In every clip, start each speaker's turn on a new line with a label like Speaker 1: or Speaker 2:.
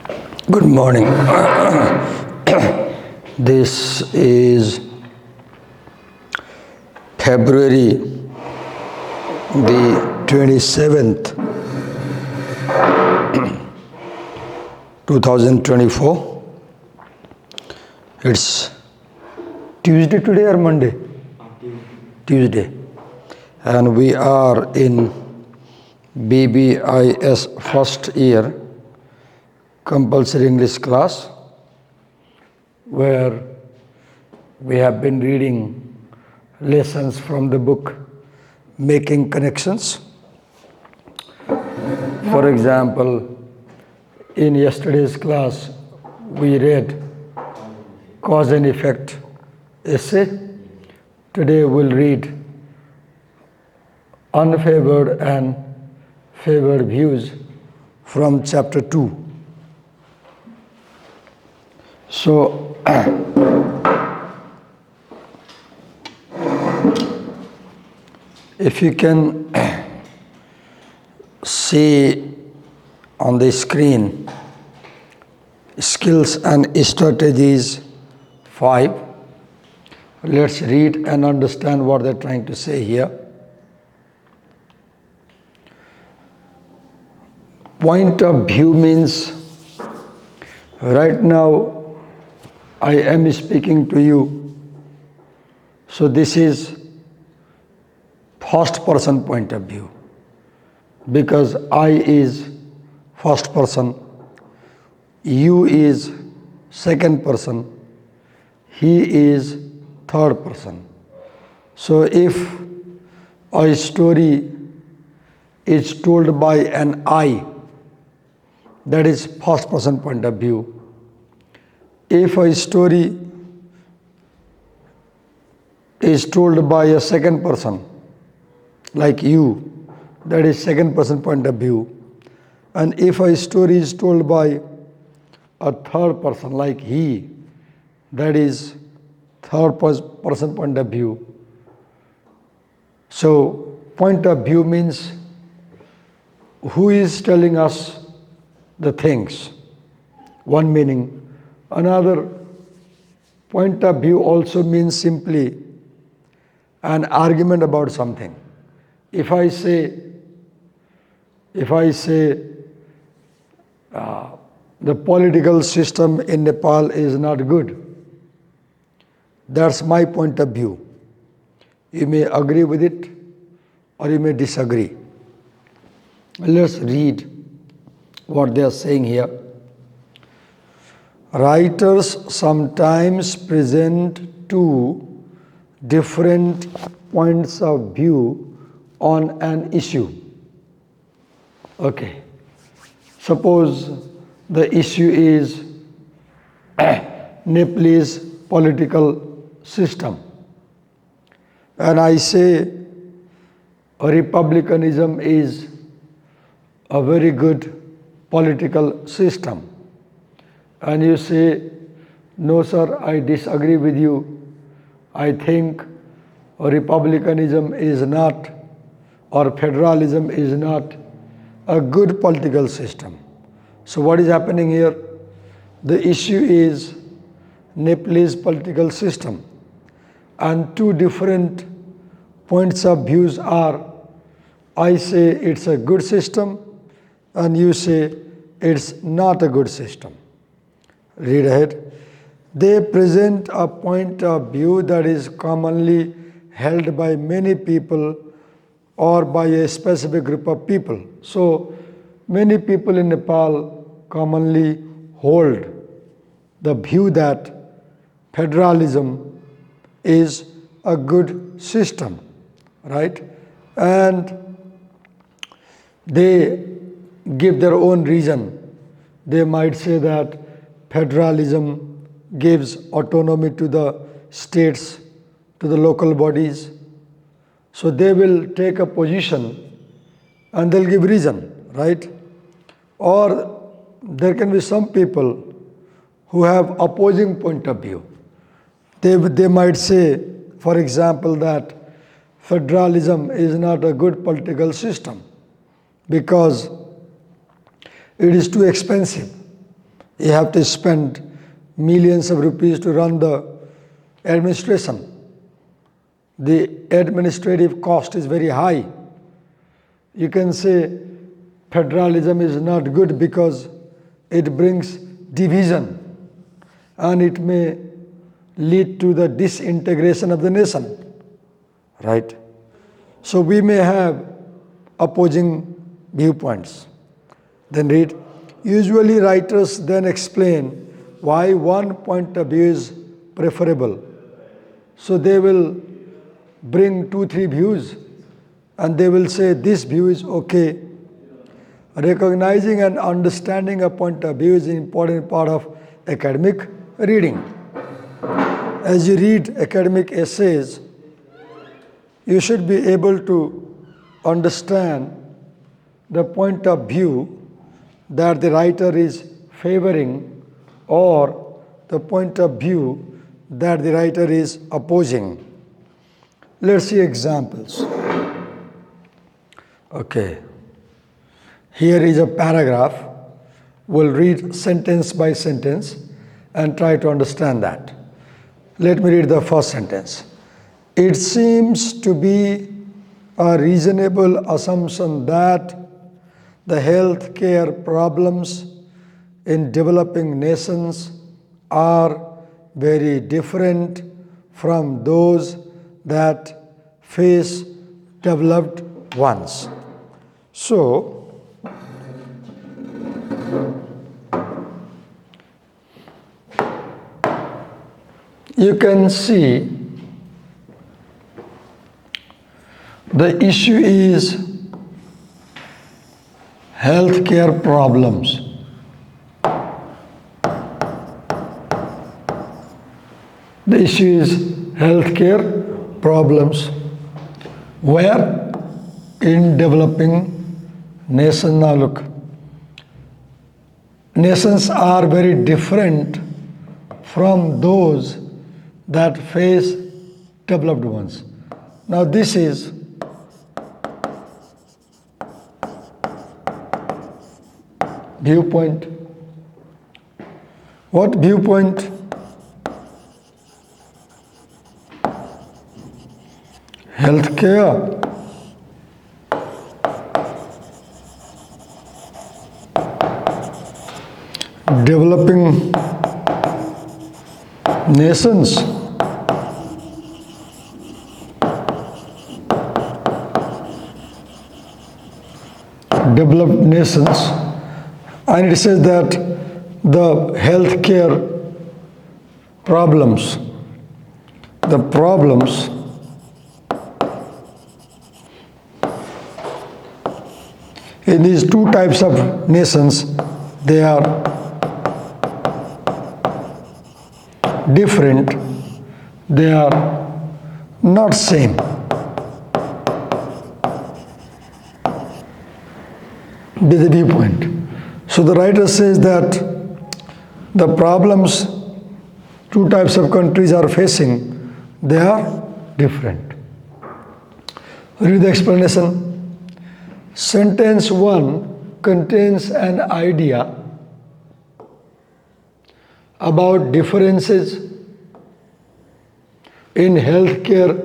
Speaker 1: Good morning. This is February the 27th, 2024. It's Tuesday today or Monday? Tuesday. And we are in BBIS first year compulsory English class, where we have been reading lessons from the book Making Connections. For example, in yesterday's class, we read Cause and Effect essay. Today we'll read Unfavored and Favored Views from chapter 2. So, if you can see on the screen, skills and strategies 5, let's read and understand what they're trying to say here. Point of view means right now I am speaking to you, so this is first person point of view, because I is first person, you is second person, he is third person. So if a story is told by an I, that is first person point of view. If a story is told by a second person, like you, that is second person point of view. And if a story is told by a third person, like he, that is third person point of view. So point of view means who is telling us the things, one meaning. Another point of view also means simply an argument about something. If I say the political system in Nepal is not good, that's my point of view. You may agree with it or you may disagree. Let's read what they are saying here. Writers sometimes present two different points of view on an issue. Okay. Suppose the issue is Nepalese political system, and I say republicanism is a very good political system. And you say, no sir, I disagree with you. I think republicanism is not, or federalism is not a good political system. So what is happening here? The issue is Nepalese political system. And two different points of views are, I say it's a good system, and you say it's not a good system. Read ahead. They present a point of view that is commonly held by many people or by a specific group of people. So many people in Nepal commonly hold the view that federalism is a good system, right? And they give their own reason. They might say that federalism gives autonomy to the states, to the local bodies. So they will take a position and they'll give reason, right? Or there can be some people who have opposing point of view. They might say, for example, that federalism is not a good political system because it is too expensive. You have to spend millions of rupees to run the administration. The administrative cost is very high. You can say federalism is not good because it brings division and it may lead to the disintegration of the nation. Right? So we may have opposing viewpoints. Then read, usually writers then explain why one point of view is preferable. So they will bring 2-3 views and they will say this view is okay. Recognizing and understanding a point of view is an important part of academic reading. As you read academic essays, you should be able to understand the point of view that the writer is favoring or the point of view that the writer is opposing. Let's see examples. Okay. Here is a paragraph. We'll read sentence by sentence and try to understand that. Let me read the first sentence. It seems to be a reasonable assumption that the health care problems in developing nations are very different from those that face developed ones. So, you can see the issue is healthcare problems. The issue is healthcare problems where in developing nations. Now look, nations are very different from those that face developed ones. Now this is viewpoint. What viewpoint? Healthcare. Developing nations. Developed nations. And it says that the healthcare problems, in these two types of nations, they are different, they are not same. This is the viewpoint. So the writer says that the problems two types of countries are facing, they are different. Read the explanation. Sentence 1 contains an idea about differences in healthcare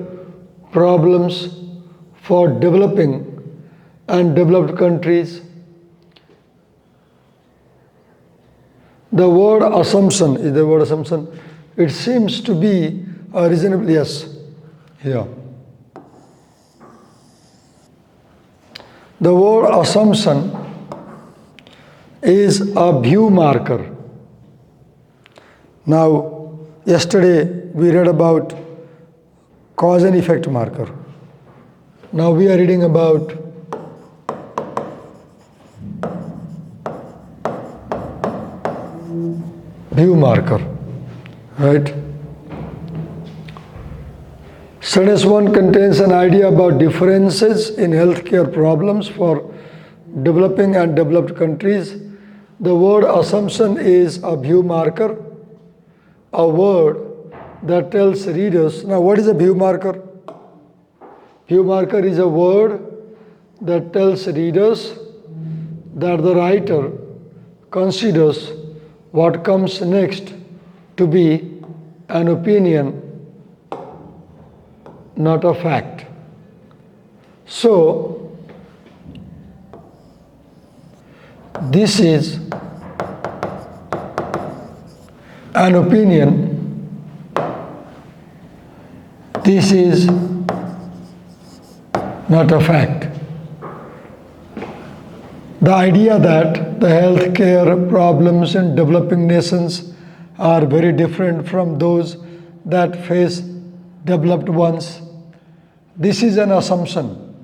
Speaker 1: problems for developing and developed countries. The word assumption is the word assumption. It seems to be a reasonable, yes, here. The word assumption is a view marker. Now, yesterday we read about cause and effect marker. Now we are reading about view marker, right? Sentence 1 contains an idea about differences in healthcare problems for developing and developed countries. The word assumption is a view marker, a word that tells readers. Now, what is a view marker? View marker is a word that tells readers that the writer considers what comes next to be an opinion, not a fact. So, this is an opinion, this is not a fact. The idea that the healthcare problems in developing nations are very different from those that face developed ones, this is an assumption.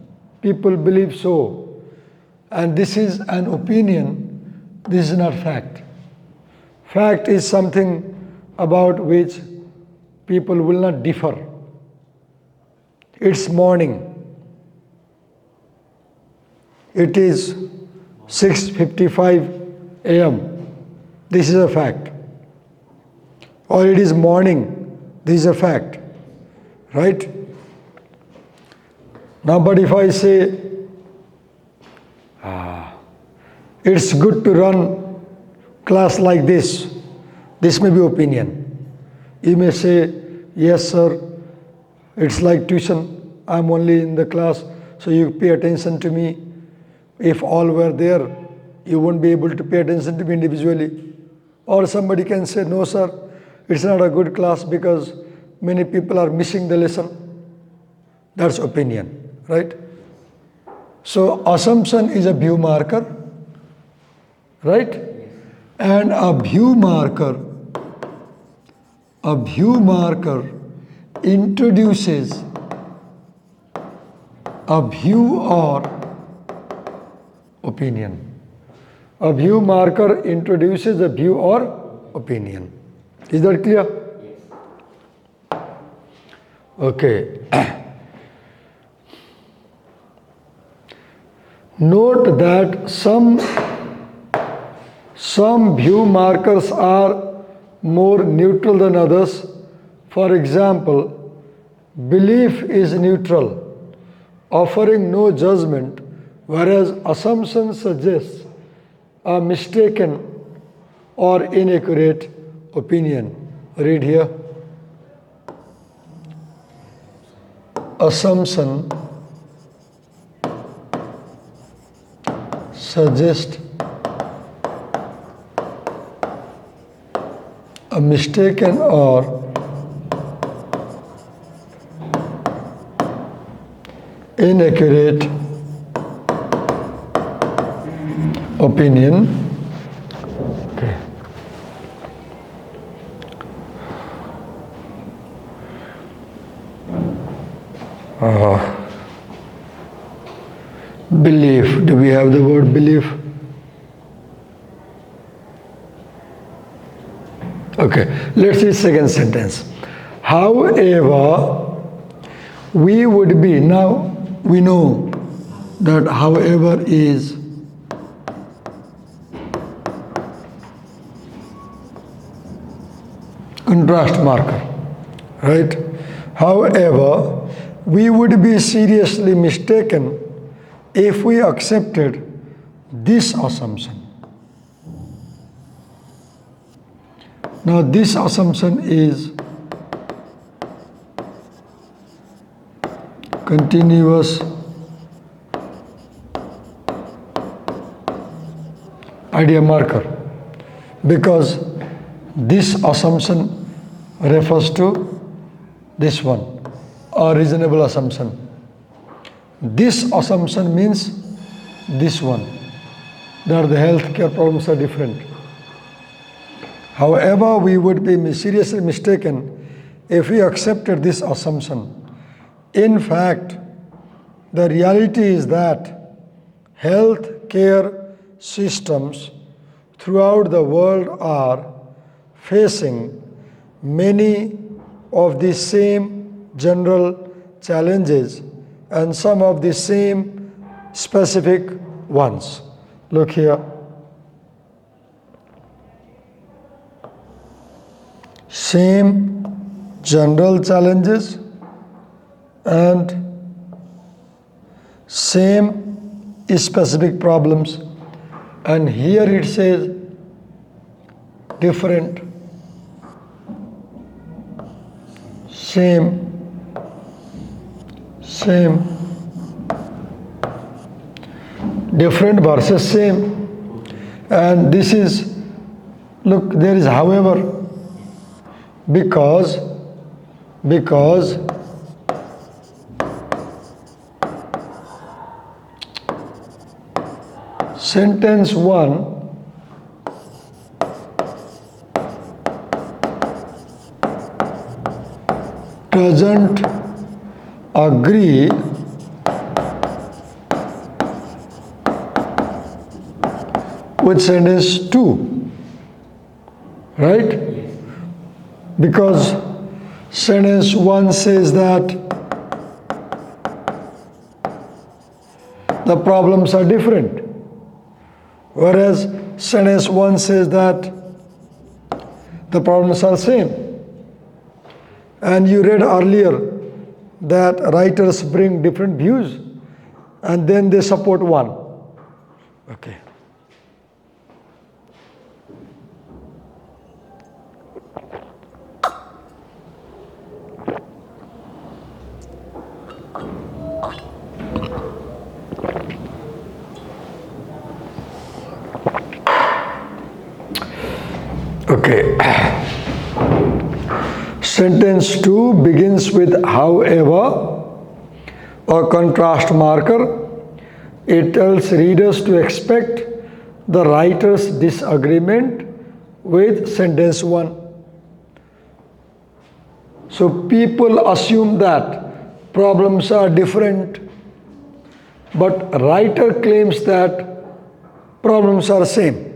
Speaker 1: People believe so. And this is an opinion, this is not fact. Fact is something about which people will not differ. It's morning. It is 6:55 a.m. This is a fact. Or it is morning. This is a fact. Right? Now, but if I say, it's good to run class like this may be opinion. You may say, yes sir, it's like tuition, I'm only in the class, so you pay attention to me. If all were there, you won't be able to pay attention to me individually. Or somebody can say, no sir, it's not a good class because many people are missing the lesson. That's opinion, right? So assumption is a view marker, right? And a view marker introduces a view or opinion. A view marker introduces a view or opinion. Is that clear? Yes. Okay. Note that some view markers are more neutral than others. For example, belief is neutral, offering no judgment, whereas assumption suggests a mistaken or inaccurate opinion. Read here. Assumption suggests a mistaken or inaccurate opinion. Okay. Belief. Do we have the word belief? Okay, let's see second sentence. However, we would be, now we know that however is contrast marker, right? However, we would be seriously mistaken if we accepted this assumption. Now, this assumption is continuous idea marker, because this assumption refers to this one, a reasonable assumption. This assumption means this one, that the healthcare problems are different. However, we would be seriously mistaken if we accepted this assumption. In fact, the reality is that healthcare systems throughout the world are facing many of the same general challenges and some of the same specific ones. Look here. Same general challenges and same specific problems. And here it says different, same, same, different versus same. And this is, look, there is however, because sentence 1 doesn't agree with sentence 2, right? Because sentence 1 says that the problems are different, whereas sentence 1 says that the problems are same. And you read earlier that writers bring different views and then they support one. Okay. Okay. Sentence 2 begins with however, a contrast marker. It tells readers to expect the writer's disagreement with sentence 1. So people assume that problems are different, but writer claims that problems are same.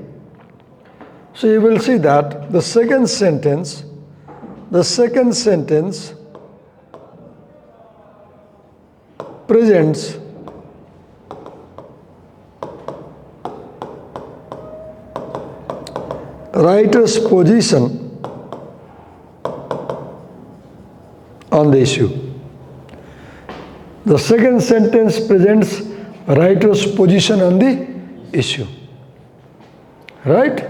Speaker 1: So you will see that the second sentence presents writer's position on the issue. The second sentence presents writer's position on the issue, right?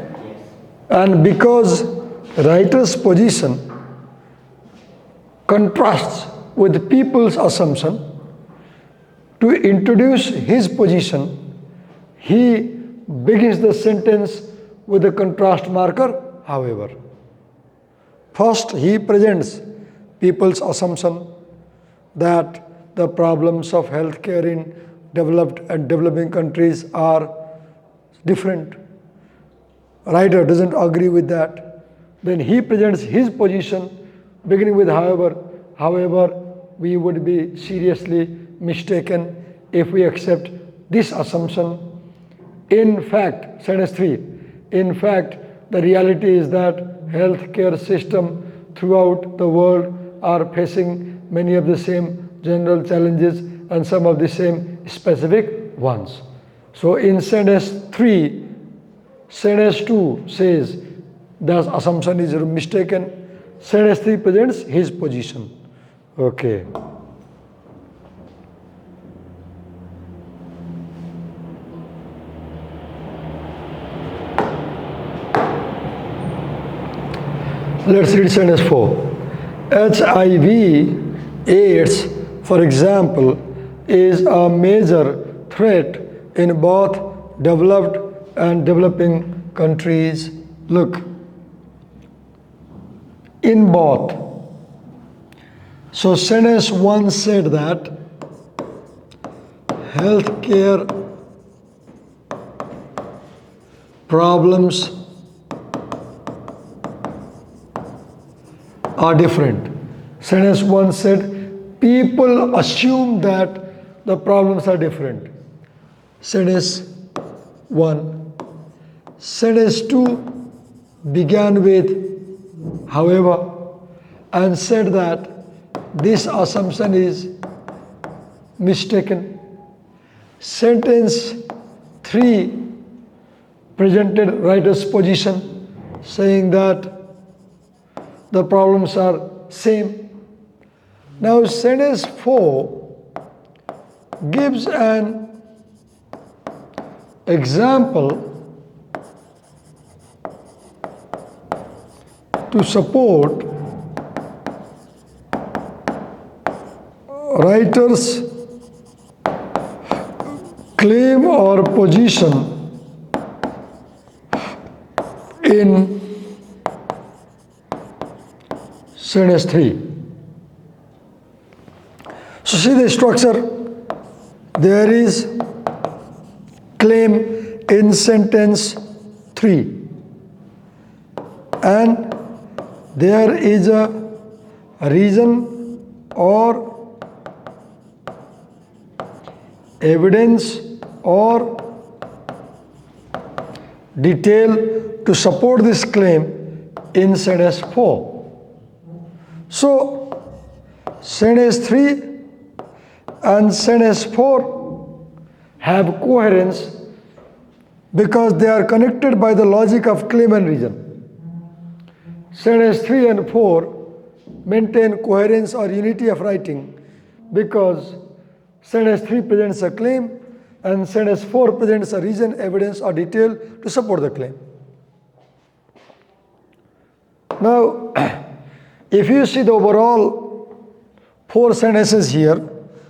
Speaker 1: And because writer's position contrasts with people's assumption, to introduce his position, he begins the sentence with a contrast marker, however. First, he presents people's assumption that the problems of healthcare in developed and developing countries are different. Writer doesn't agree with that. Then he presents his position beginning with however, we would be seriously mistaken if we accept this assumption. In fact, sentence 3, in fact, the reality is that healthcare system throughout the world are facing many of the same general challenges and some of the same specific ones. So in sentence 3, sentence 2 says the assumption is mistaken. Sentence 3 presents his position. Okay. Let's read sentence 4. HIV AIDS, for example, is a major threat in both developed and developing countries. Look, in both. So sentence 1 said that healthcare problems are different. Sentence 1 said people assume that the problems are different. Sentence 1. Sentence 2 began with however and said that this assumption is mistaken. Sentence 3 presented writer's position saying that the problems are same. Now sentence 4 gives an example to support writer's claim or position in sentence 3. So see the structure. There is claim in sentence 3 and there is a reason or evidence or detail to support this claim in sentence 4. So sentence 3 and sentence 4 have coherence because they are connected by the logic of claim and reason. Sentence 3 and 4 maintain coherence or unity of writing because sentence 3 presents a claim and sentence 4 presents a reason, evidence or detail to support the claim. Now, if you see the overall 4 sentences here,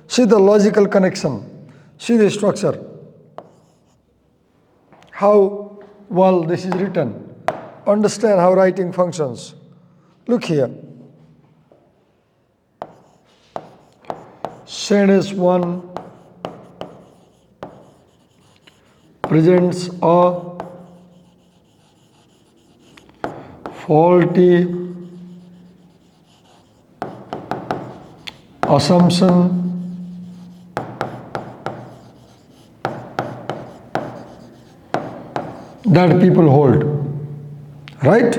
Speaker 1: see the logical connection, see the structure, how well this is written. Understand how writing functions. Look here. Sentence 1 presents a faulty assumption that people hold, right?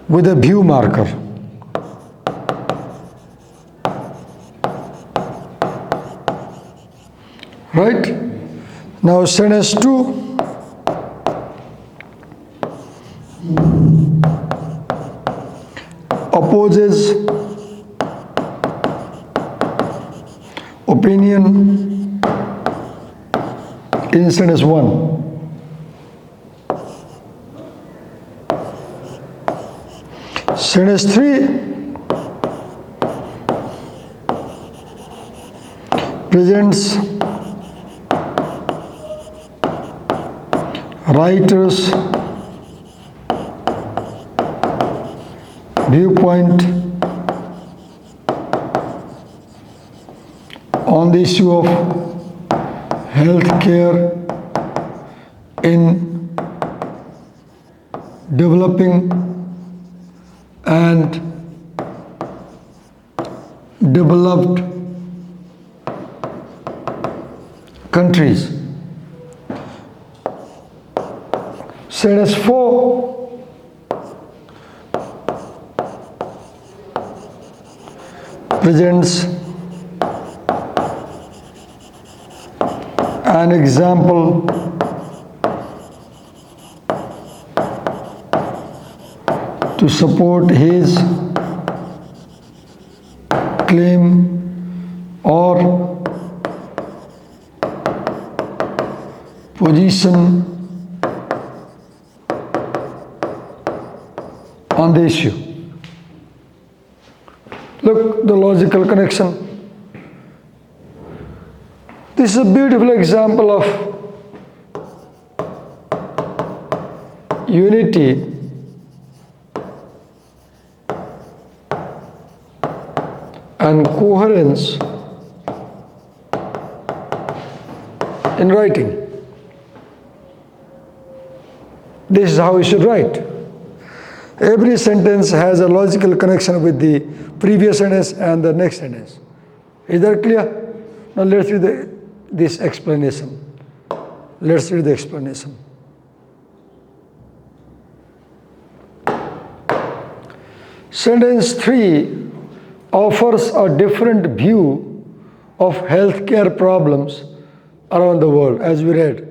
Speaker 1: With a view marker. Right? Now sentence 2 opposes opinion in sentence 1. Sentence 3 presents writer's viewpoint on the issue of healthcare in developing and developed countries. Sentence 4 presents an example to support his claim or position on the issue. Look, the logical connection. This is a beautiful example of unity and coherence in writing. This is how you should write. Every sentence has a logical connection with the previous sentence and the next sentence. Is that clear? Now let's read this explanation. Let's read the explanation. Sentence 3 offers a different view of healthcare problems around the world, as we read,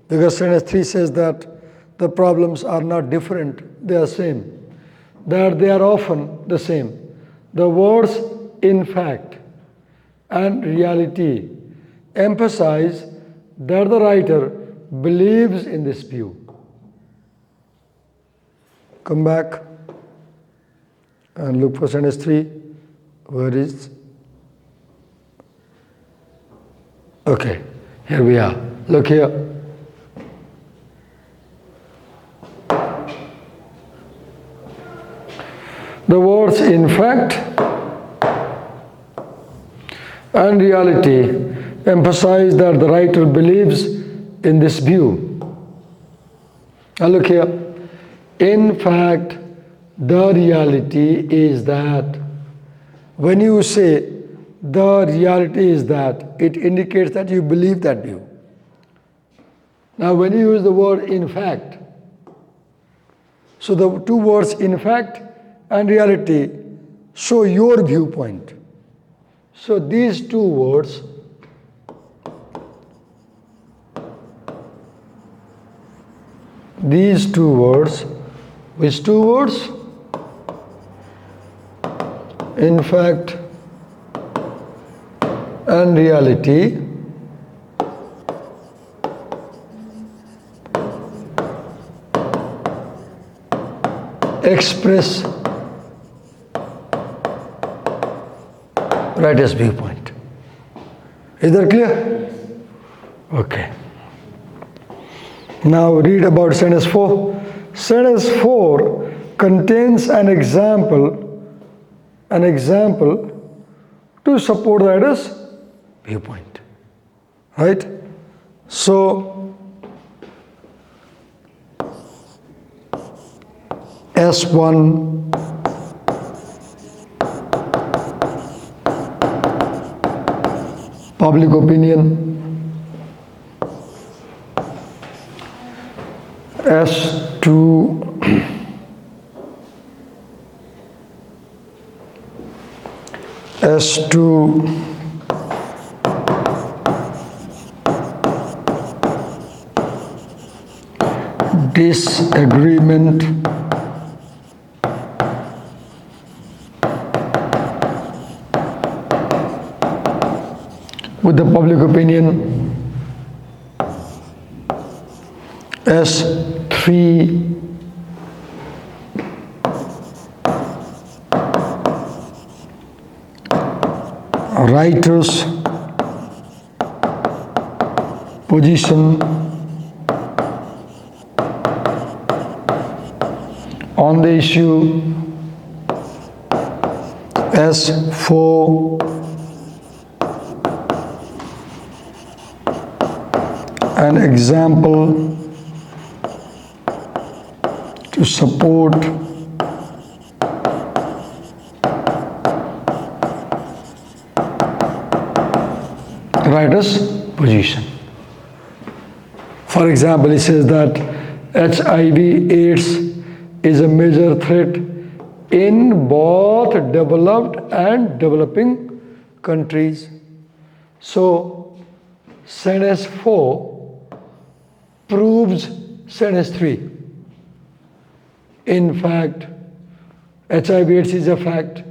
Speaker 1: because sentence 3 says that the problems are not different, they are same, that they are often the same. The words in fact and reality emphasize that the writer believes in this view. Come back and look for sentence 3. Where is? Okay, here we are. Look here. The words in fact and reality emphasize that the writer believes in this view. Now look here. In fact, the reality is that. When you say the reality is that, it indicates that you believe that view. Now when you use the word in fact, so the two words in fact and reality show your viewpoint. So these two words which two words? In fact and reality express writer's viewpoint. Is that clear? Okay. Now read about sentence 4. Sentence 4 contains an example to support the writer's viewpoint. Right? So S1 public opinion, S2 disagreement with the public opinion, S3 writer's position on the issue, S4 an example to support writer's position. For example, he says that HIV/AIDS is a major threat in both developed and developing countries. So, sentence 4 proves sentence 3. In fact, HIV/AIDS is a fact.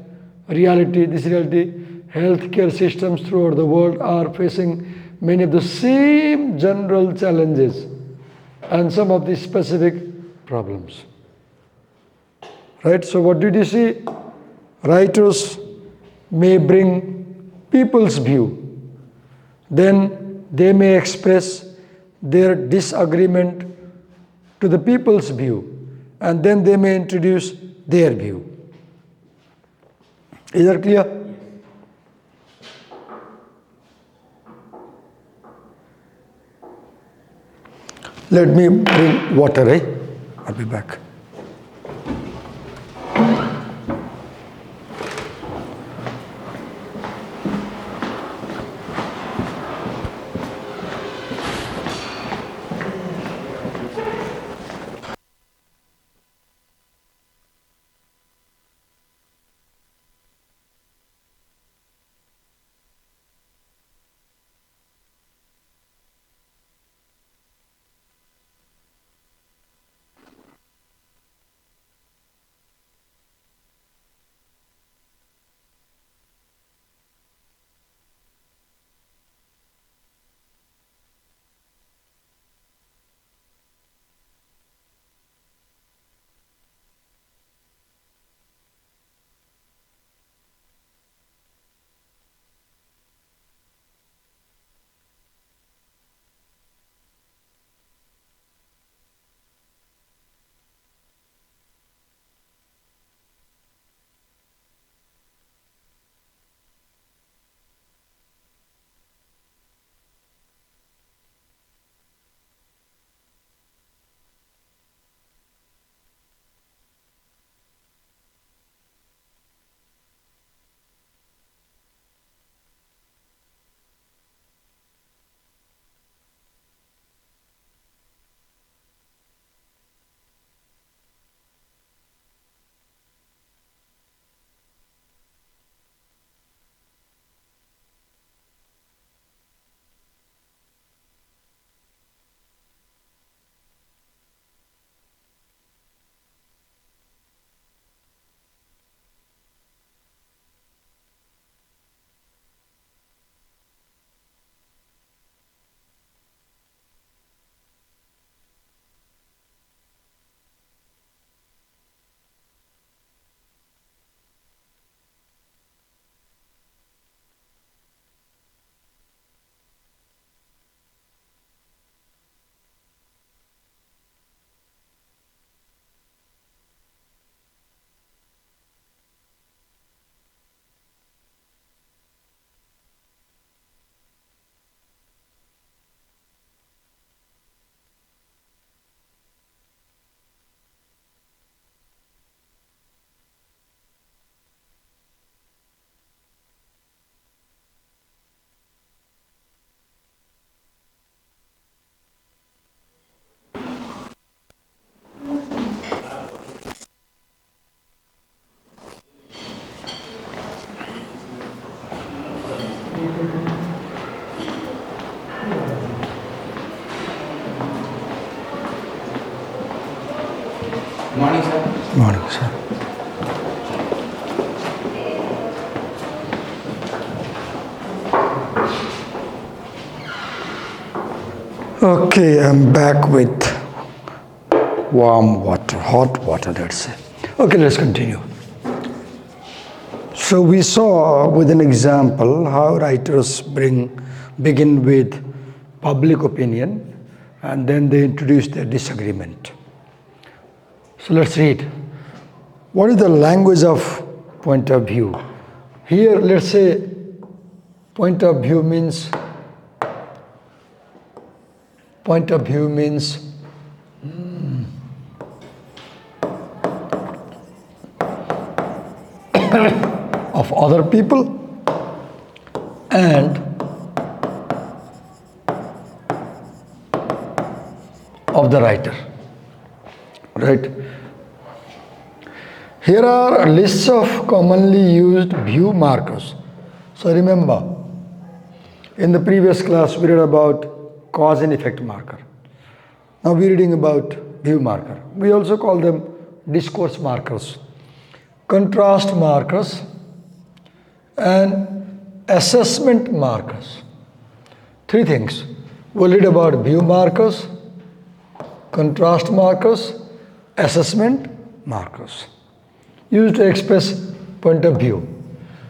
Speaker 1: Reality, this reality, healthcare systems throughout the world are facing many of the same general challenges and some of the specific problems. Right? So what did you see? Writers may bring people's view. Then they may express their disagreement to the people's view. And then they may introduce their view. Is that clear? Let me bring water, eh? I'll be back.
Speaker 2: Morning, sir.
Speaker 1: Morning, sir. Okay, I'm back with warm water, hot water, let's say. Okay, let's continue. So we saw with an example how writers begin with public opinion and then they introduce their disagreement. So let's read. What is the language of point of view? Here, let's say point of view means of other people and of the writer, right? Here are lists of commonly used view markers. So remember, in the previous class we read about cause and effect marker. Now we're reading about view marker. We also call them discourse markers, contrast markers, and assessment markers. Three things. We'll read about view markers, contrast markers, assessment markers, used to express point of view.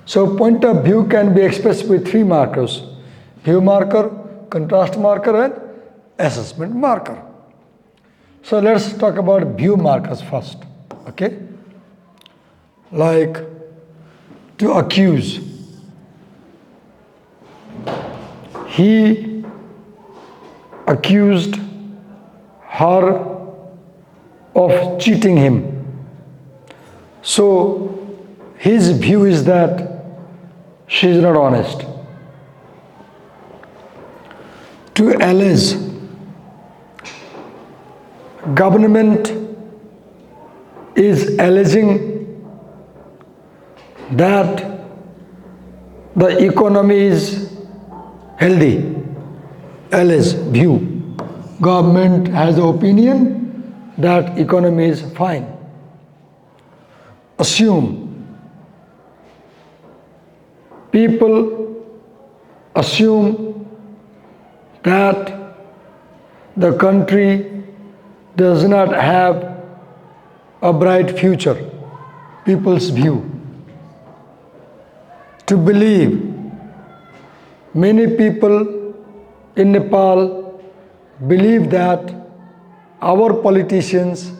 Speaker 1: So point of view can be expressed with three markers: view marker, contrast marker, and assessment marker. So let's talk about view markers first, okay? Like to accuse. He accused her of cheating him. So his view is that she is not honest. To allege. Government is alleging that the economy is healthy. Allege, view. Government has the opinion that economy is fine. Assume. People assume that the country does not have a bright future. People's view. To believe. Many people in Nepal believe that our politicians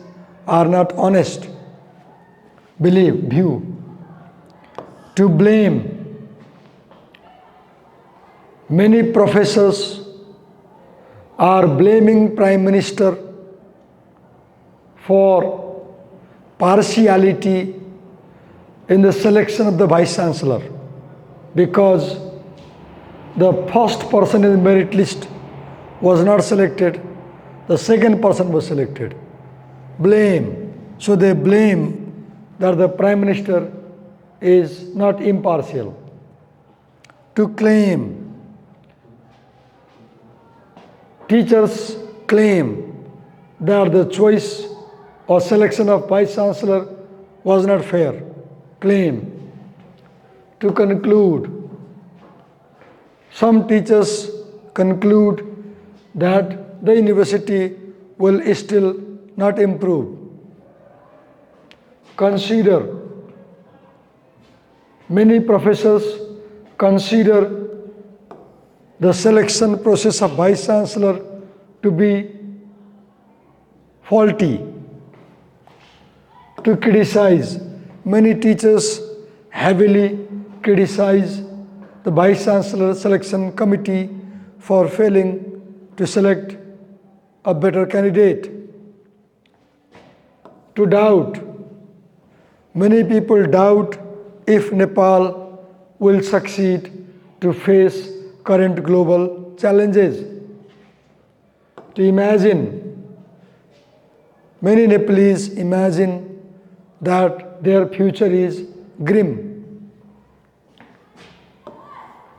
Speaker 1: are not honest. Believe, view. To blame. Many professors are blaming Prime Minister for partiality in the selection of the Vice Chancellor because the first person in the merit list was not selected, the second person was selected. Blame. So they blame that the Prime Minister is not impartial. To claim. Teachers claim that the choice or selection of Vice Chancellor was not fair. Claim. To conclude. Some teachers conclude that the university will still not improve. Consider. Many professors consider the selection process of Vice Chancellor to be faulty. To criticize. Many teachers heavily criticize the Vice Chancellor Selection Committee for failing to select a better candidate. To doubt. Many people doubt if Nepal will succeed to face current global challenges. To imagine. Many Nepalese imagine that their future is grim.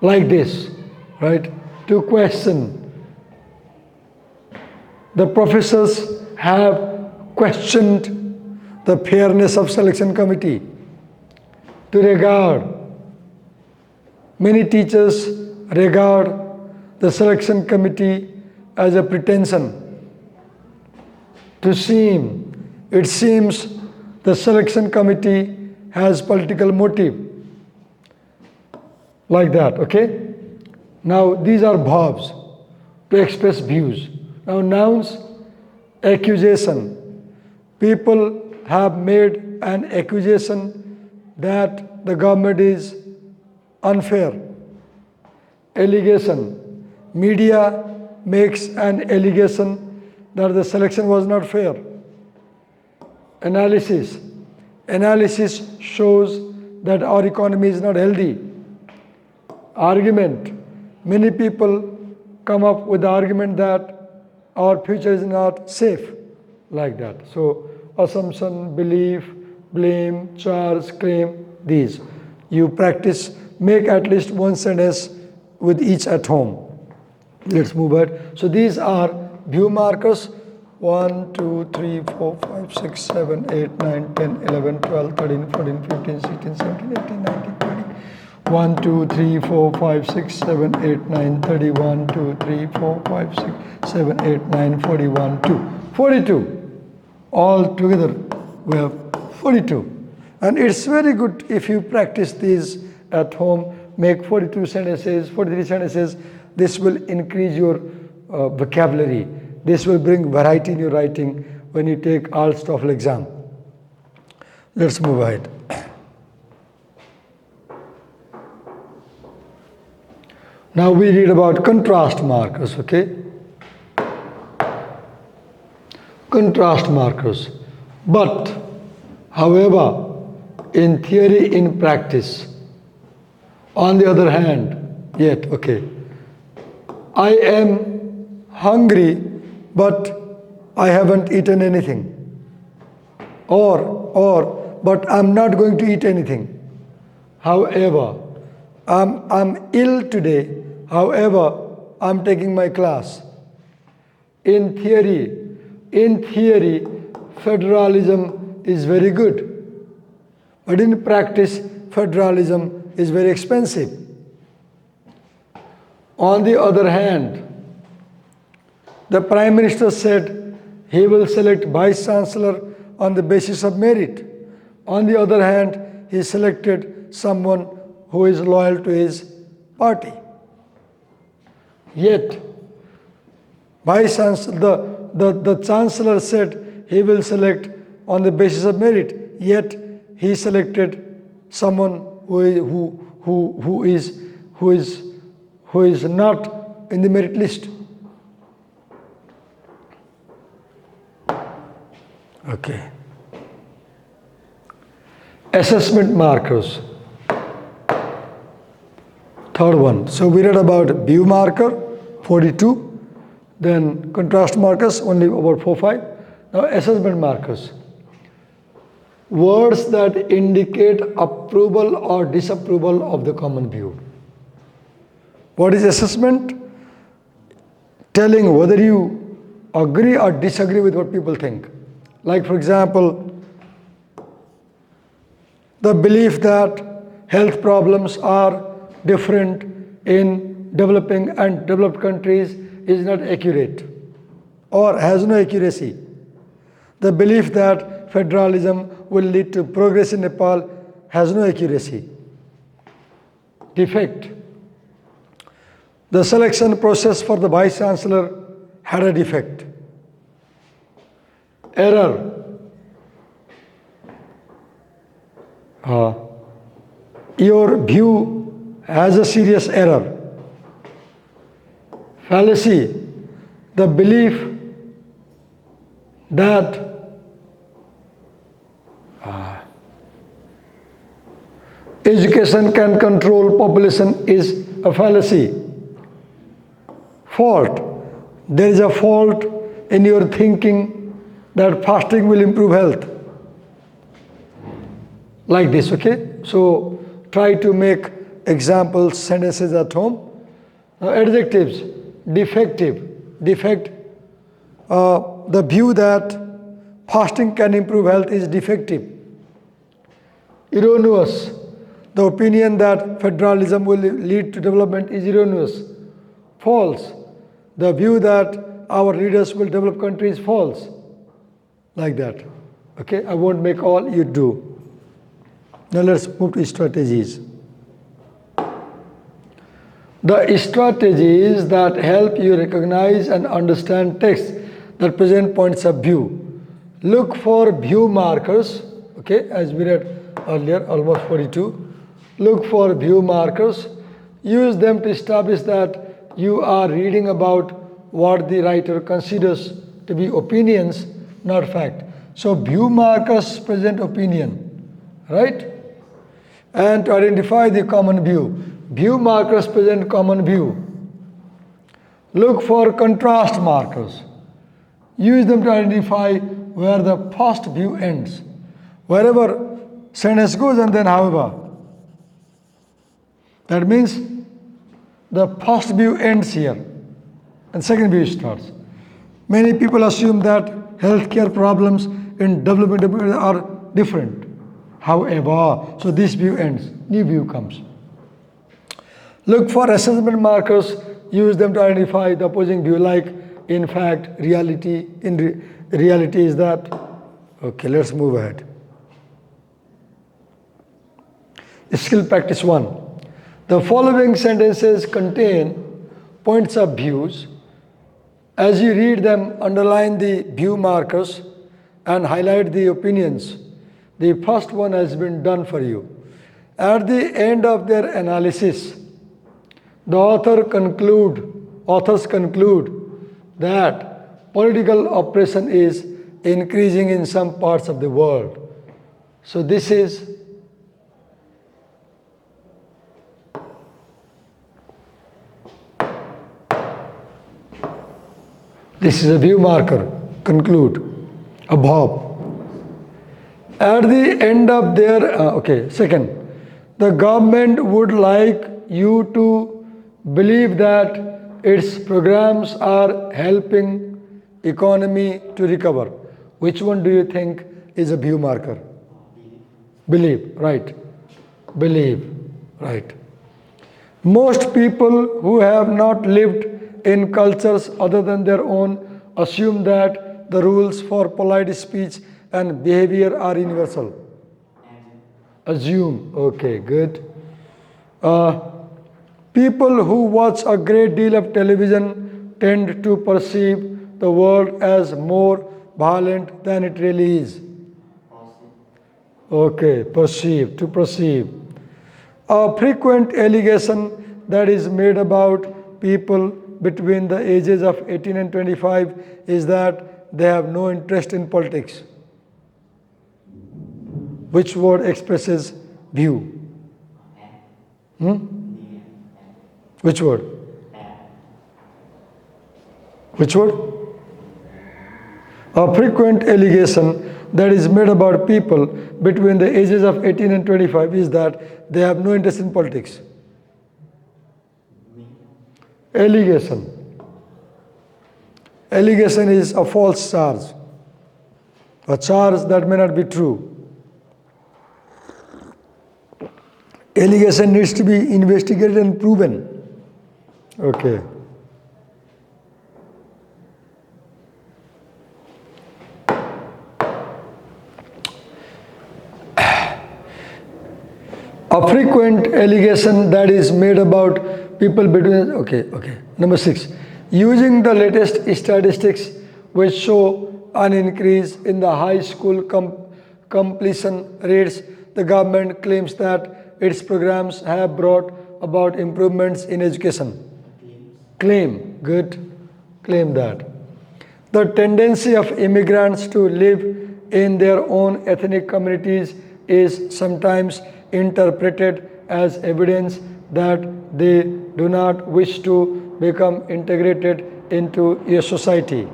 Speaker 1: Like this, right? To question. The professors have questioned the fairness of selection committee, to regard. Many teachers regard the selection committee as a pretension. It seems the selection committee has political motive. Like that, okay? Now these are verbs to express views. Now nouns, accusation. People have made an accusation that the government is unfair. Allegation. Media makes an allegation that the selection was not fair. Analysis. Analysis shows that our economy is not healthy. Argument. Many people come up with the argument that our future is not safe. Like that. So assumption, belief, blame, charge, claim, these. You practice, make at least one sentence with each at home. Let's move ahead. So these are view markers. 1, 2, 3, 4, 5, 6, 7, 8, 9, 10, 11, 12, 13, 14, 15, 16, 17, 18, 19, 20. 1, 2, 3, 4, 5, 6, 7, 8, 9, 30, 1, 2, 3, 4, 5, 6, 7, 8, 9, 41, 2. 42. All together we have 42. And it's very good if you practice these at home, make 42 sentences, 43 sentences. This will increase your vocabulary. This will bring variety in your writing when you take IELTS TOEFL exam. Let's move ahead. Now we read about contrast markers, okay? Contrast markers. But, however, in theory, in practice, on the other hand, yet, okay, I am hungry, but I haven't eaten anything. But I'm not going to eat anything. However, I'm ill today. However, I'm taking my class. In theory, federalism is very good. But in practice, federalism is very expensive. On the other hand, the Prime Minister said he will select Vice Chancellor on the basis of merit. On the other hand, he selected someone who is loyal to his party. Yet, Vice Chancellor, the Chancellor said he will select on the basis of merit. Yet, he selected someone who is not in the merit list. Okay. Assessment markers. Third one. So we read about view marker, 42. Then contrast markers, only about 4, 5. Now assessment markers. Words that indicate approval or disapproval of the common view. What is assessment? Telling whether you agree or disagree with what people think. Like, for example, the belief that health problems are different in developing and developed countries is not accurate or has no accuracy. The belief that federalism will lead to progress in Nepal has no accuracy. Defect. The selection process for the Vice Chancellor had a defect. Error. Your view has a serious error. Fallacy. The belief that education can control population is a fallacy. Fault. There is a fault in your thinking that fasting will improve health. Like this, okay? So try to make examples, sentences at home. Now, adjectives. Defective. Defect. The view that fasting can improve health is defective. Erroneous. The opinion that federalism will lead to development is erroneous. False. The view that our leaders will develop countries is false. Like that. Okay, I won't make all, you do. Now let's move to strategies. The strategies that help you recognize and understand texts that present points of view. Look for view markers, okay, as we read earlier, almost 42. Look for view markers. Use them to establish that you are reading about what the writer considers to be opinions, not fact. So view markers present opinion, right? And to identify the common view. View markers present common view. Look for contrast markers. Use them to identify where the first view ends. Wherever sentence goes and then however. That means the first view ends here and second view starts. Many people assume that healthcare problems in development are different. However, so this view ends, new view comes. Look for assessment markers, use them to identify the opposing view, like in fact, reality, reality is that. Okay, let's move ahead. Skill practice 1. The following sentences contain points of views. As you read them, underline the view markers and highlight the opinions. The first one has been done for you. At the end of their analysis, the authors conclude that political oppression is increasing in some parts of the world. So this is a view marker. Conclude. Above. At the end of their, second, the government would like you to believe that its programs are helping economy to recover. Which one do you think is a view marker? Believe, right. Believe, right. Most people who have not lived in cultures other than their own assume that the rules for polite speech and behavior are universal. Assume, okay, good. People who watch a great deal of television tend to perceive the world as more violent than it really is. Okay, perceive, to perceive. A frequent allegation that is made about people between the ages of 18 and 25 is that they have no interest in politics. Which word expresses view? Which word? Which word? A frequent allegation that is made about people between the ages of 18 and 25 is that they have no interest in politics. Allegation. Allegation is a false charge. A charge that may not be true. Allegation needs to be investigated and proven. Okay. A frequent allegation that is made about people between, Number 6, using the latest statistics which show an increase in the high school completion rates, the government claims that its programs have brought about improvements in education. Claim, good, claim that. The tendency of immigrants to live in their own ethnic communities is sometimes interpreted as evidence that they do not wish to become integrated into a society.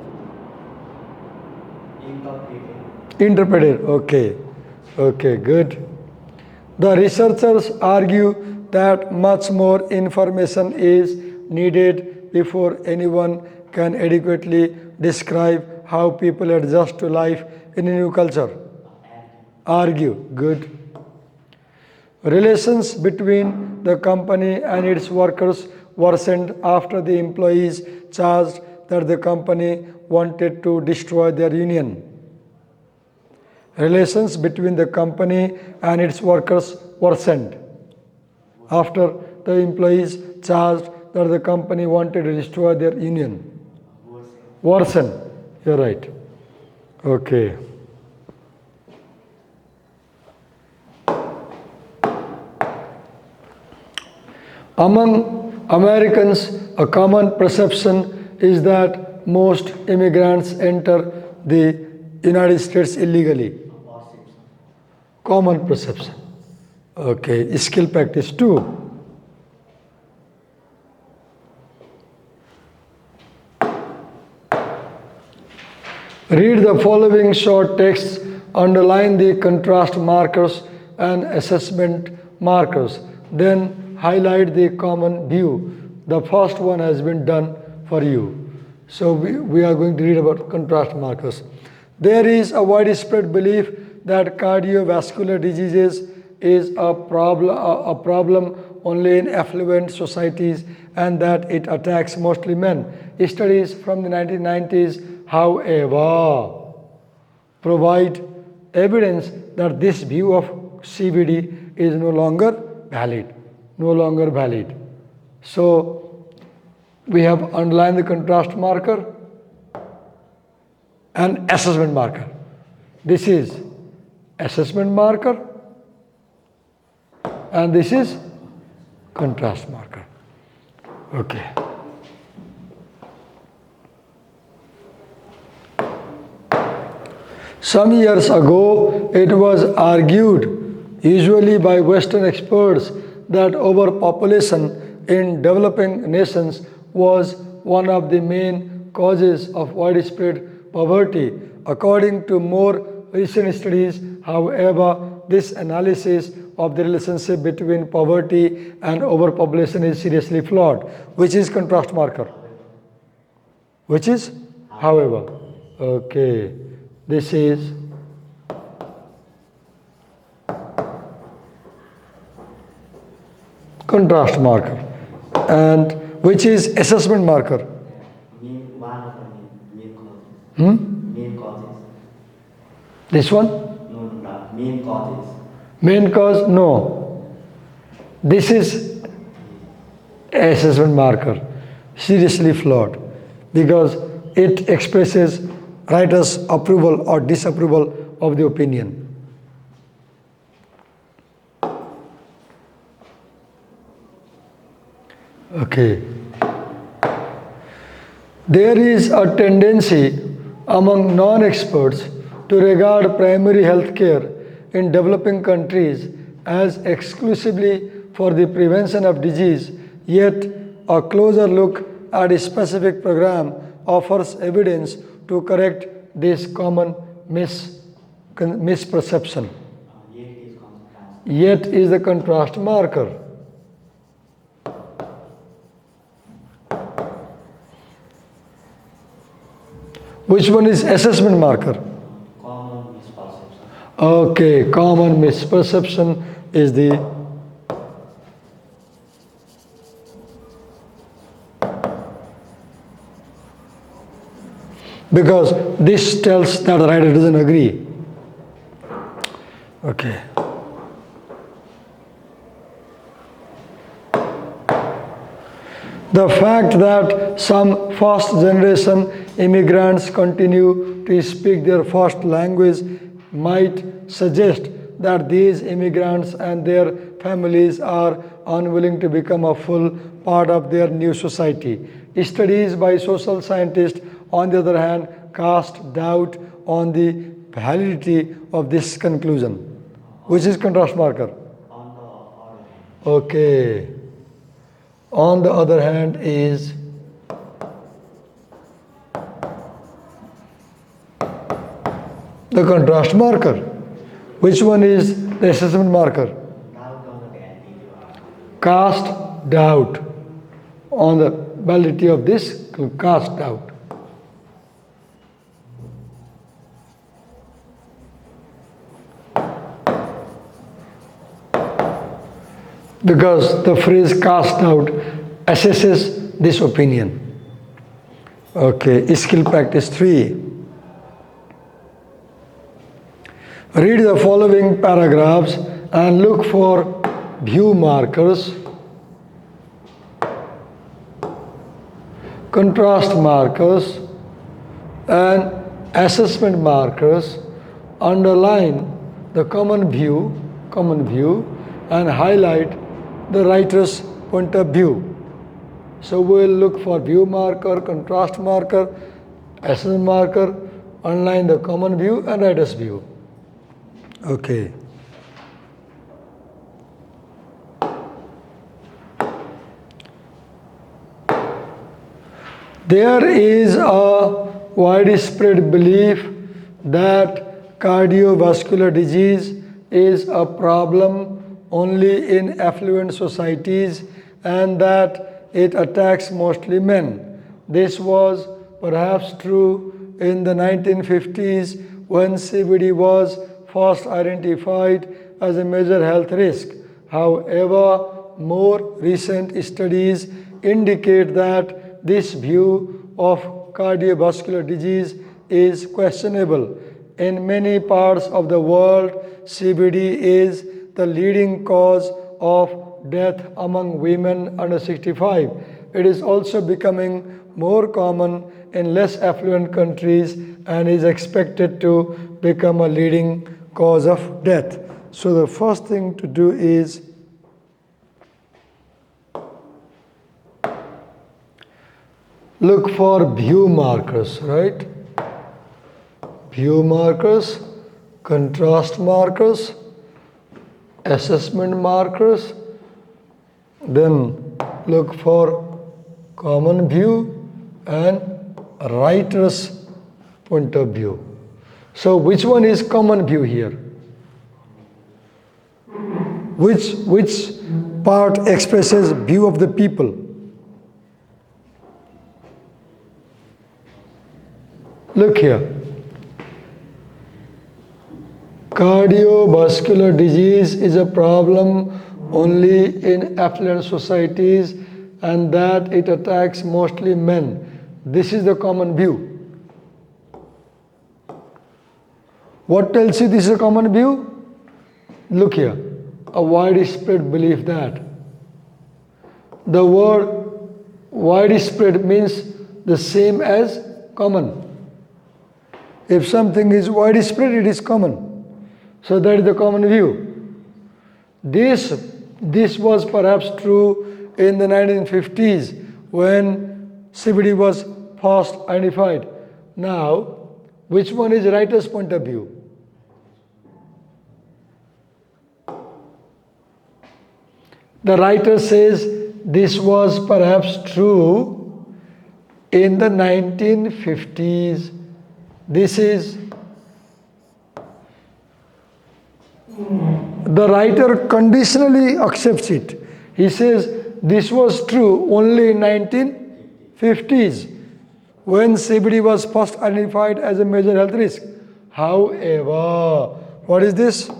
Speaker 1: Interpreted, okay, good. The researchers argue that much more information is needed before anyone can adequately describe how people adjust to life in a new culture. Argue. Good. Relations between the company and its workers worsened after the employees charged that the company wanted to destroy their union. Relations between the company and its workers worsened after the employees charged that the company wanted to destroy their union. Worsen. You're right. Okay. Among Americans, a common perception is that most immigrants enter the United States illegally. Common perception. Okay, skill practice 2. Read the following short texts, underline the contrast markers and assessment markers, then highlight the common view. The first one has been done for you. So we are going to read about contrast markers. There is a widespread belief that cardiovascular diseases is a problem only in affluent societies and that it attacks mostly men. Studies from the 1990s, however, provide evidence that this view of CVD is no longer valid. So we have underlined the contrast marker and assessment marker. This is assessment marker and this is contrast marker. Okay. Some years ago, it was argued, usually by Western experts, that overpopulation in developing nations was one of the main causes of widespread poverty. According to more recent studies, however, this analysis of the relationship between poverty and overpopulation is seriously flawed. Which is contrast marker? Which is? However. Okay. This is contrast marker. And which is assessment marker?
Speaker 2: Main causes. Main causes.
Speaker 1: This one?
Speaker 2: No, main causes.
Speaker 1: Main cause? No. This is assessment marker. Seriously flawed. Because it expresses writer's approval or disapproval of the opinion. Okay. There is a tendency among non-experts to regard primary health care in developing countries as exclusively for the prevention of disease, yet a closer look at a specific program offers evidence to correct this common misperception. Yet is the contrast marker. Which one is assessment marker?
Speaker 2: Common misperception.
Speaker 1: Okay, common misperception is the because this tells that the writer doesn't agree. Okay. The fact that some first generation immigrants continue to speak their first language might suggest that these immigrants and their families are unwilling to become a full part of their new society. Studies by social scientists, on the other hand, cast doubt on the validity of this conclusion. Which is contrast marker?
Speaker 2: On the other hand.
Speaker 1: Okay. On the other hand is the contrast marker. Which one is the assessment marker?
Speaker 2: Doubt on the validity.
Speaker 1: Cast doubt on the validity of this, cast doubt. because the phrase cast out assesses this opinion. Okay, skill practice 3. Read the following paragraphs and look for view markers, contrast markers, and assessment markers. Underline the common view, and highlight the writer's point of view. So we'll look for view marker, contrast marker, assessment marker, underline the common view and writer's view. Okay. There is a widespread belief that cardiovascular disease is a problem only in affluent societies and that it attacks mostly men. This was perhaps true in the 1950s when CBD was first identified as a major health risk. However, more recent studies indicate that this view of cardiovascular disease is questionable. In many parts of the world, CBD is the leading cause of death among women under 65. It is also becoming more common in less affluent countries and is expected to become a leading cause of death. So the first thing to do is look for view markers, right? View markers, contrast markers, assessment markers, then look for common view and writer's point of view. So which one is common view here? Which part expresses view of the people? Look here. Cardiovascular disease is a problem only in affluent societies and that it attacks mostly men. This is the common view. What tells you this is a common view? Look here. A widespread belief that. The word widespread means the same as common. If something is widespread, it is common. So that is the common view. This was perhaps true in the 1950s when CBD was first identified. Now, which one is writer's point of view? The writer says this was perhaps true in the 1950s. This is the writer conditionally accepts it. He says this was true only in 1950s when CBD was first identified as a major health risk. However, what is this?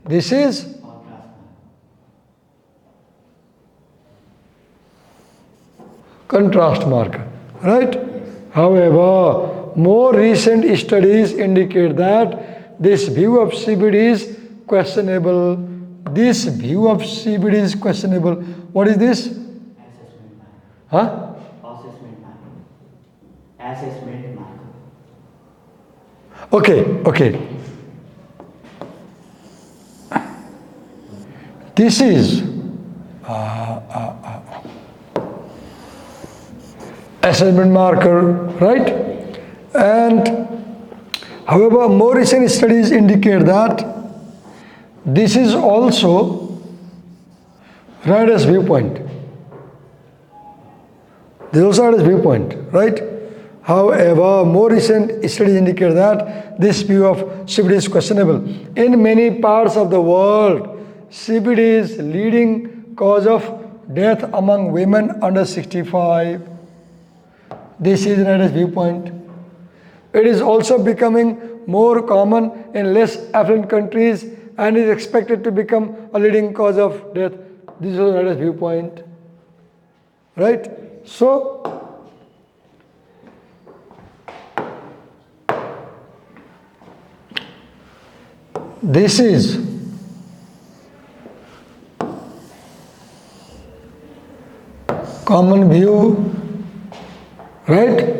Speaker 1: This is contrast marker, right? However, more recent studies indicate that this view of CBD is questionable. This view of CBD is questionable. What is this?
Speaker 2: Assessment marker.
Speaker 1: Huh?
Speaker 2: Assessment marker. Assessment marker.
Speaker 1: Okay. This is assessment marker, right? And however, more recent studies indicate that this is also writer's viewpoint. This is also writer's viewpoint, right? However, more recent studies indicate that this view of CBD is questionable. In many parts of the world, CBD is leading cause of death among women under 65. This is writer's viewpoint. It is also becoming more common in less affluent countries and is expected to become a leading cause of death. This is read as viewpoint. Right? So, this is common view, right?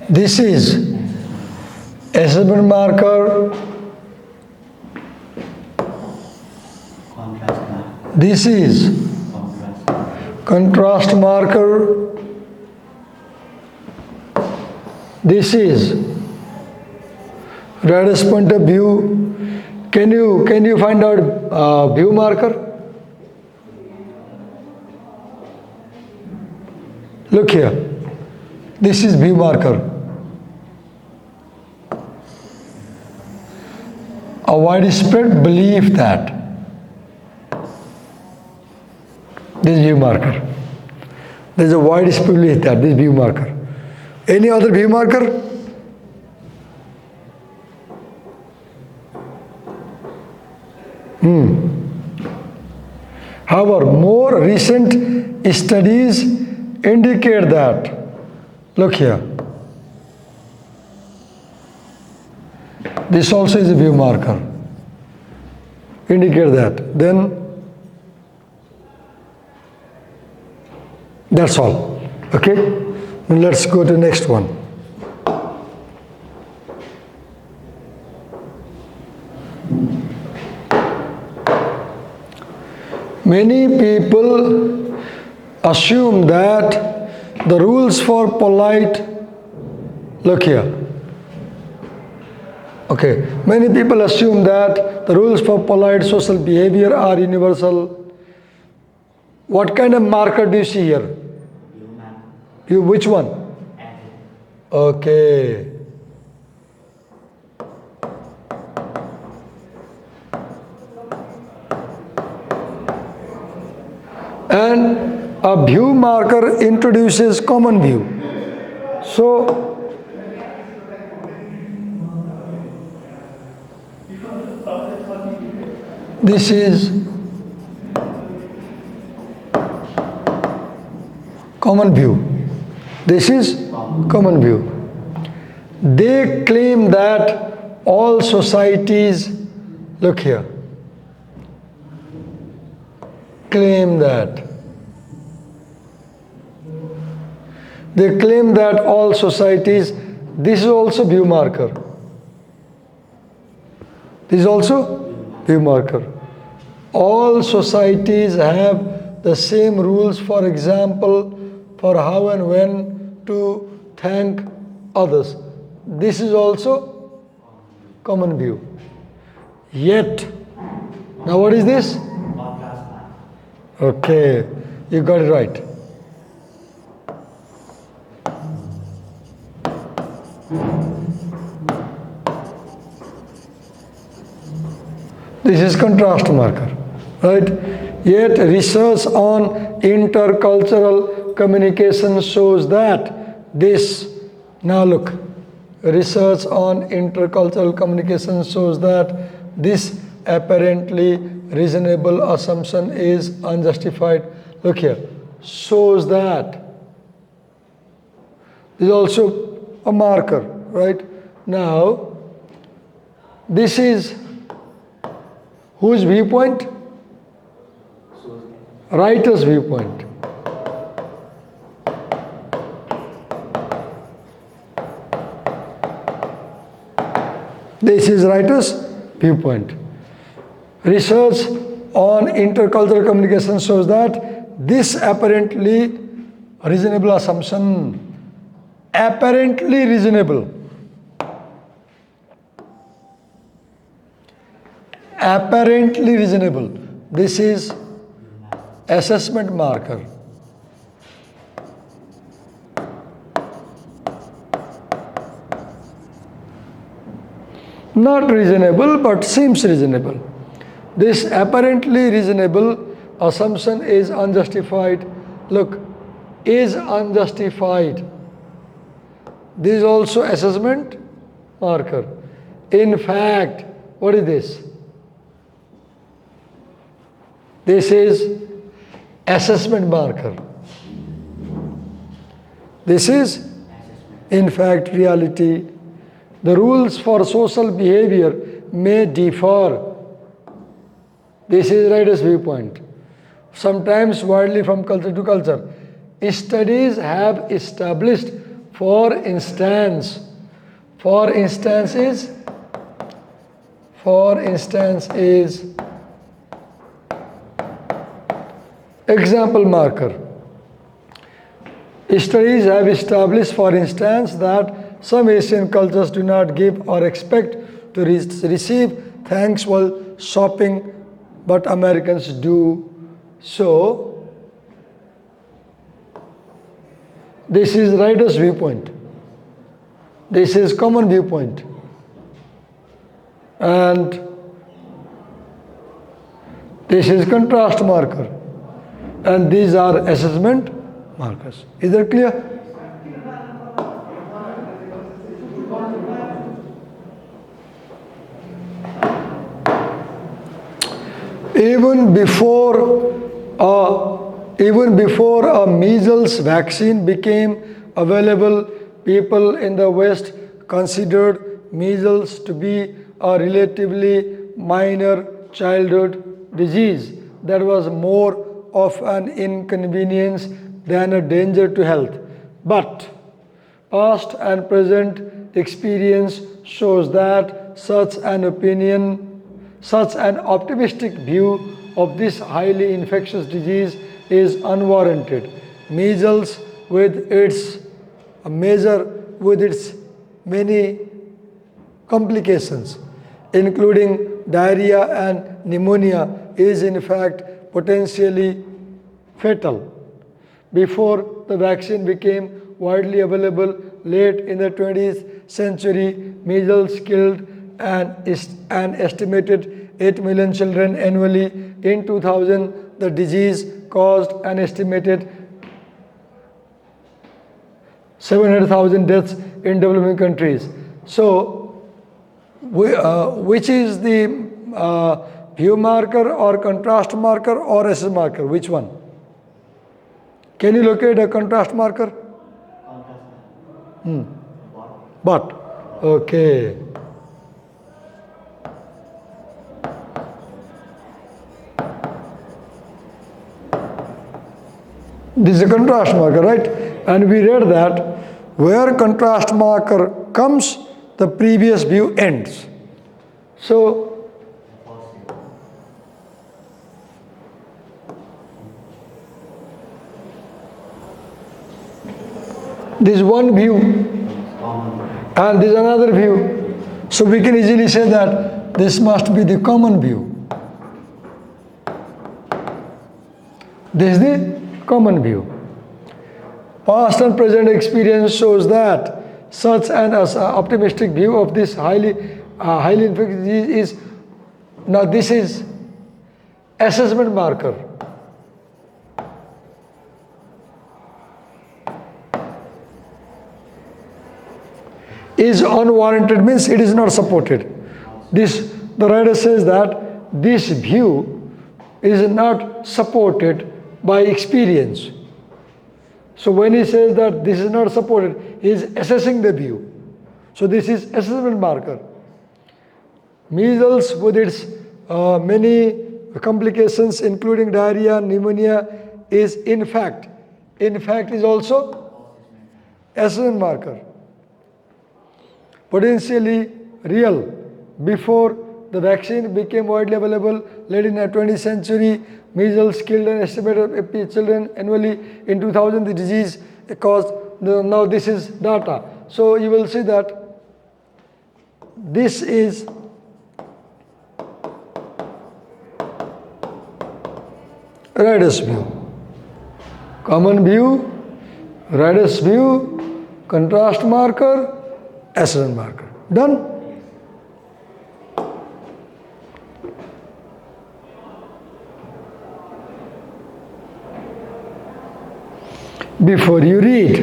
Speaker 1: This is assessment marker.
Speaker 2: Contrast marker.
Speaker 1: This is contrast marker. This is reader's point of view. Can you find out view marker? Look here. This is view marker. A widespread belief that this is view marker. There is a widespread belief that this is view marker. Any other view marker? However, more recent studies indicate that, look here, this also is a view marker, indicate that. Then, that's all. Okay? Now let's go to the next one. Many people assume that the rules for polite, look here. Okay, many people assume that the rules for polite social behavior are universal. What kind of marker do you see here?
Speaker 2: View marker.
Speaker 1: You, which one?
Speaker 2: Arrow.
Speaker 1: Okay. And a view marker introduces common view. So, this is common view. This is common view. They claim that all societies, look here, claim that. They claim that all societies, this is also view marker. This is also view marker. All societies have the same rules, for example, for how and when to thank others. This is also common view. Yet, now what is this?
Speaker 2: Contrast marker.
Speaker 1: Okay, you got it right. This is contrast marker, right? Yet research on intercultural communication shows that this, now look, research on intercultural communication shows that this apparently reasonable assumption is unjustified. Look here, shows that. This is also a marker, right? Now, this is whose viewpoint? Writer's viewpoint. This is writer's viewpoint. Research on intercultural communication shows that this apparently reasonable assumption, apparently reasonable, apparently reasonable, this is assessment marker. Not reasonable, but seems reasonable. This apparently reasonable assumption is unjustified. Look, is unjustified. This is also assessment marker. In fact, what is this? This is assessment marker. This is, in fact, reality. The rules for social behavior may differ. This is writer's viewpoint. Sometimes widely from culture to culture. Studies have established, for instance is example marker. Studies have established, for instance, that some Asian cultures do not give or expect to receive thanks while shopping, but Americans do. So, this is writer's viewpoint. This is common viewpoint. And this is contrast marker. And these are assessment markers. Is that clear? Even before a measles vaccine became available, people in the West considered measles to be a relatively minor childhood disease that was more of an inconvenience than a danger to health. But past and present experience shows that such an optimistic view of this highly infectious disease is unwarranted. Measles, with its many complications, including diarrhea and pneumonia, is in fact potentially fatal. Before the vaccine became widely available late in the 20th century, measles killed an estimated 8 million children annually. In 2000, the disease caused an estimated 700,000 deaths in developing countries. So, which is the view marker or contrast marker or assess marker? Which one? Can you locate a contrast marker? But. Okay. This is a contrast marker, right? And we read that where contrast marker comes, the previous view ends. So, this is one view and this is another view. So we can easily say that this must be the common view. This is the common view. Past and present experience shows that such an optimistic view of this highly infectious disease is, now this is assessment marker. Is unwarranted means it is not supported. The writer says that this view is not supported by experience. So when he says that this is not supported, he is assessing the view. So this is assessment marker. Measles, with its many complications including diarrhea, pneumonia, is in fact is also assessment marker. Potentially real. Before the vaccine became widely available late in the 20th century, measles killed an estimated 50 children annually. In 2000, the disease caused, now this is data. So you will see that this is writer's view. Common view, writer's view, contrast marker, assessment marker. Done? Before you read,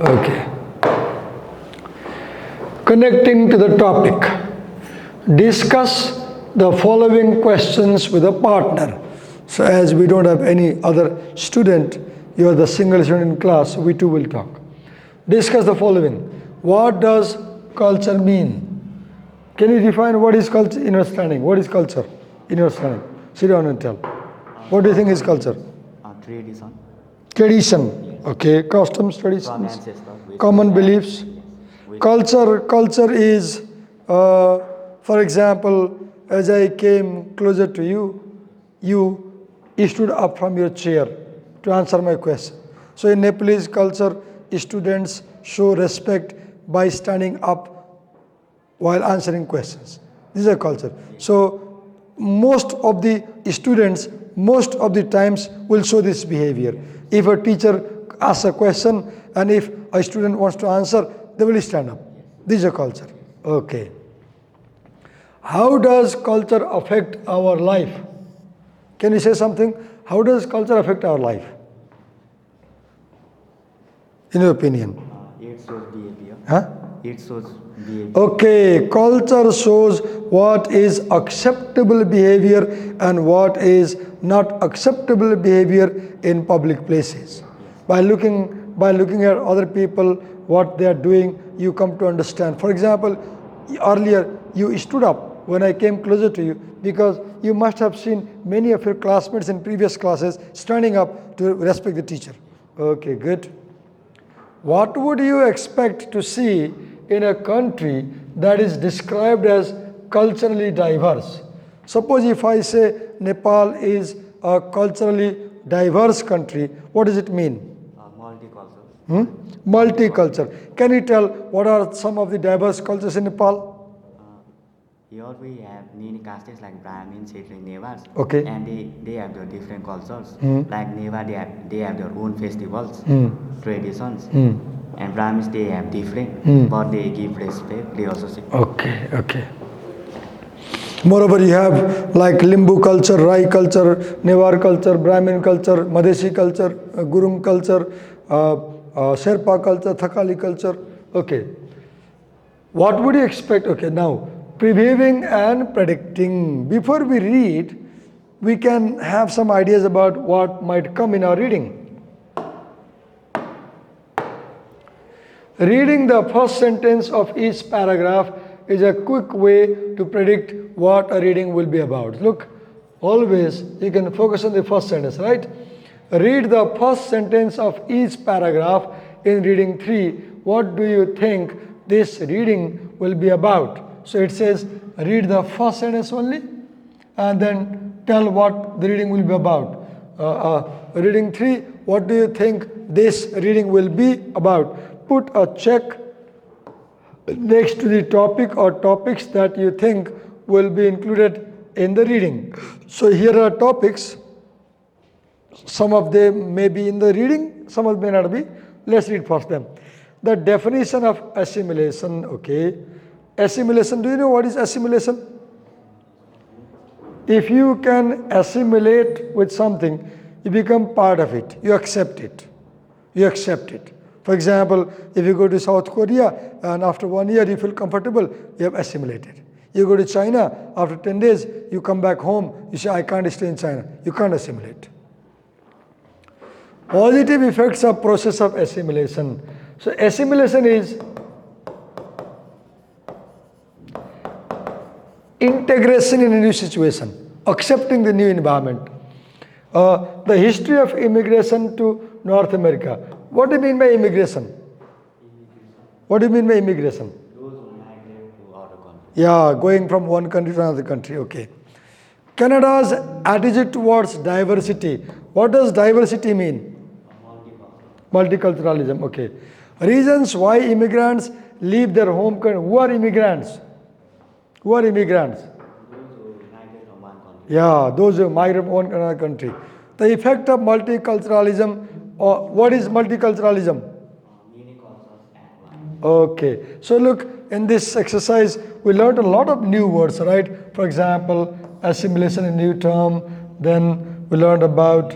Speaker 1: okay. Connecting to the topic. Discuss the following questions with a partner. So as we don't have any other student, you are the single student in class, so we too will talk. Discuss the following. What does culture mean? Can you define what is culture in your understanding? What is culture in your understanding? Sit down and tell. What do you think is culture?
Speaker 2: Tradition.
Speaker 1: Tradition. Okay. Customs,
Speaker 2: From
Speaker 1: traditions,
Speaker 2: ancestors. which
Speaker 1: common
Speaker 2: we have-
Speaker 1: beliefs.
Speaker 2: which-
Speaker 1: Culture is, for example, as I came closer to you, you stood up from your chair to answer my question. So in Nepalese culture, students show respect by standing up while answering questions. This is a culture. So most of the students, most of the times will show this behavior. If a teacher asks a question and if a student wants to answer, they will stand up. This is a culture. Okay. How does culture affect our life? Can you say something? How does culture affect our life? In your opinion?
Speaker 2: It shows behavior.
Speaker 1: Huh?
Speaker 2: It shows behavior.
Speaker 1: Okay, culture shows what is acceptable behavior and what is not acceptable behavior in public places. By looking at other people, what they are doing, you come to understand. For example, earlier you stood up when I came closer to you because you must have seen many of your classmates in previous classes standing up to respect the teacher. Okay, good. What would you expect to see in a country that is described as culturally diverse? Suppose if I say Nepal is a culturally diverse country, what does it mean?
Speaker 2: Multicultural.
Speaker 1: Multicultural. Can you tell what are some of the diverse cultures in Nepal?
Speaker 2: Here we have many castes like Brahmins, Kshatriya, Nevas.
Speaker 1: Okay.
Speaker 2: And they have their different cultures. Like Neva, they have their own festivals, traditions. And Brahmins, they have different, but they give respect. They also say.
Speaker 1: Okay. Moreover, you have like Limbu culture, Rai culture, Newar culture, Brahmin culture, Madhesi culture, Gurung culture, Sherpa culture, Thakali culture. Okay. What would you expect? Okay, now, previewing and predicting. Before we read, we can have some ideas about what might come in our reading. Reading the first sentence of each paragraph is a quick way to predict what a reading will be about. Look, always you can focus on the first sentence, right? Read the first sentence of each paragraph in reading 3. What do you think this reading will be about? So it says, read the first sentence only and then tell what the reading will be about. Reading 3, what do you think this reading will be about? Put a check next to the topic or topics that you think will be included in the reading. So here are topics. Some of them may be in the reading, some of them may not be. Let's read first them. The definition of assimilation, okay. Assimilation, do you know what is assimilation? If you can assimilate with something, you become part of it. You accept it. For example, if you go to South Korea and after 1 year you feel comfortable, you have assimilated. You go to China, after 10 days, you come back home, you say, I can't stay in China. You can't assimilate. Positive effects of process of assimilation. So assimilation is integration in a new situation, accepting the new environment. The history of immigration to North America. What do you mean by immigration? What do you mean by immigration?
Speaker 2: Those who migrate to other countries.
Speaker 1: Yeah, going from one country to another country, okay. Canada's attitude towards diversity. What does diversity mean? Multiculturalism, okay. Reasons why immigrants leave their home country. Who are immigrants?
Speaker 2: Those who migrate from one country.
Speaker 1: Yeah, those who migrate from one another country. The effect of multiculturalism, or what is multiculturalism?
Speaker 2: Many cultures at once.
Speaker 1: Okay, so look, in this exercise, we learned a lot of new words, right? For example, assimilation, a new term. Then we learned about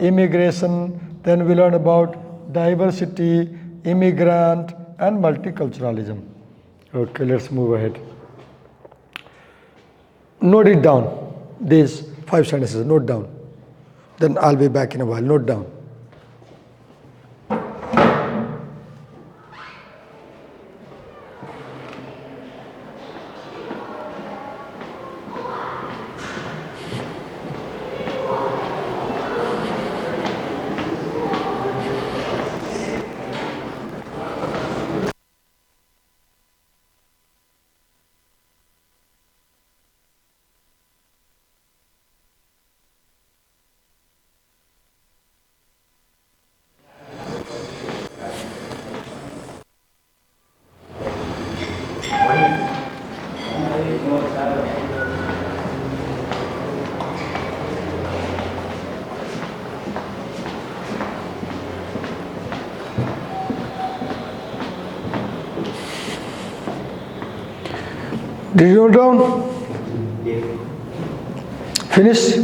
Speaker 1: immigration. Then we learned about diversity, immigrant, and multiculturalism. Okay, let's move ahead. Note it down. These 5 sentences, note down. Then I'll be back in a while. Note down. Did you note down? Finish?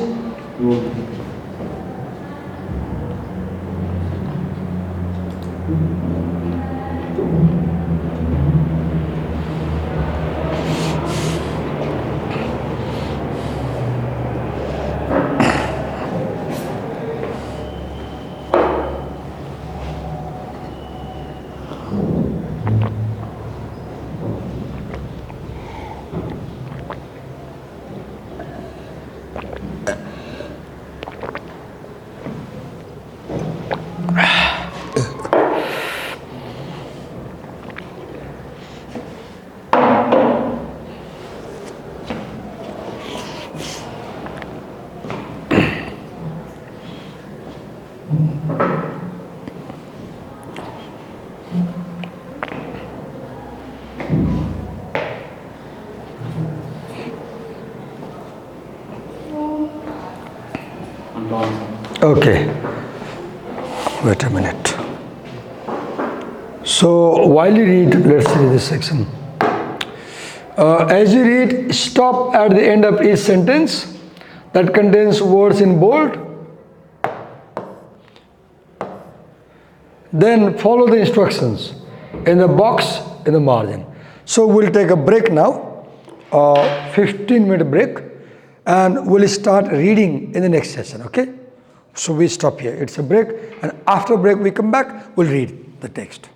Speaker 1: Okay. Wait a minute. So while you read, let's read this section. As you read, stop at the end of each sentence that contains words in bold. Then follow the instructions in the box in the margin. So we'll take a break now, 15-minute break, and we'll start reading in the next session, okay? So we stop here. It's a break, and after break we come back, we'll read the text.